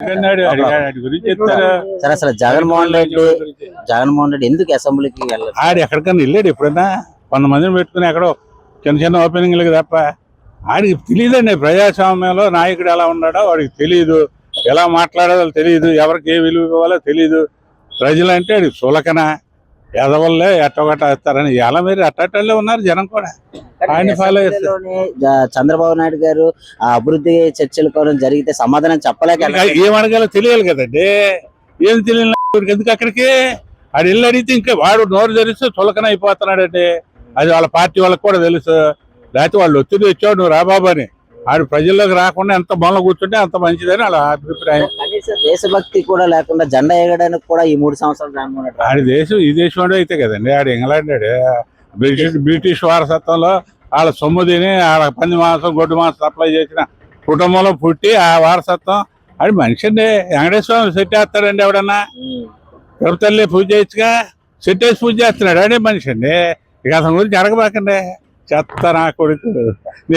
సరే అసలు జగన్మోహన్ రెడ్డి ఎందుకు అసెంబ్లీకి వెళ్ళాలి? ఆడు ఎక్కడికన్నా వెళ్ళాడు ఎప్పుడైనా? కొంతమందిని పెట్టుకుని ఎక్కడో చిన్న చిన్న ఓపెనింగ్లకి తప్ప ఆడికి తెలియదండి. ప్రజాస్వామ్యంలో నాయకుడు ఎలా ఉన్నాడో వాడికి తెలియదు, ఎలా మాట్లాడాలో తెలియదు, ఎవరికి ఏ విలువ ఇవ్వాలో తెలియదు. ప్రజలంటే ఆడికి సులకన ఎదవల్లే ఎట్టొకట వేస్తారని ఎలా మీరు అట్టల్లే ఉన్నారు జనం కూడా. ఆయన ఫాలో చంద్రబాబు నాయుడు గారు ఆ అభివృద్ధి చర్చలు కూడా జరిగితే సమాధానం చెప్పలేక ఏం అడగాలో తెలియాలి కదండి. ఏం తెలియదు ఎందుకు అక్కడికి ఆడు వెళ్ళి అడిగితే ఇంకా వాడు నోరు తెరిస్తే చులకన అయిపోతున్నాడంటే అది వాళ్ళ పార్టీ వాళ్ళకి కూడా తెలుసు. లేకపోతే వాళ్ళు ఒత్తిడి వచ్చాడు నువ్వు రాబాబు అని. ఆడు ప్రజల్లోకి రాకుండా ఎంత బొమ్మలు కూర్చుంటే అంత మంచిదని వాళ్ళ అభిప్రాయం. దేశభక్తి కూడా లేకుండా జెండా ఎగడానికి కూడా ఈ 3 సంవత్సరాలు ఆడి దేశం ఈ దేశం అయితే కదండి. ఆడు ఇంగ్లాండ్ బ్రిటిష్ వారసత్వంలో వాళ్ళ సొమ్ము తిని వాళ్ళ పంది మాంసం గొడ్డు మాంసం సప్లై చేసిన కుటుంబంలో పుట్టి ఆ వారసత్వం అది మనిషి అండి. వెంకటేశ్వరం సెట్ వేస్తాడండి ఎవడన్నా? తిరుపతల్లి పూజ చేయొచ్చుగా, సెట్ వేసి పూజ చేస్తున్నాడు అదే మనిషి అండి. ఇక అతని గురించి అడగబాకండి చెత్త నా కొడుకు.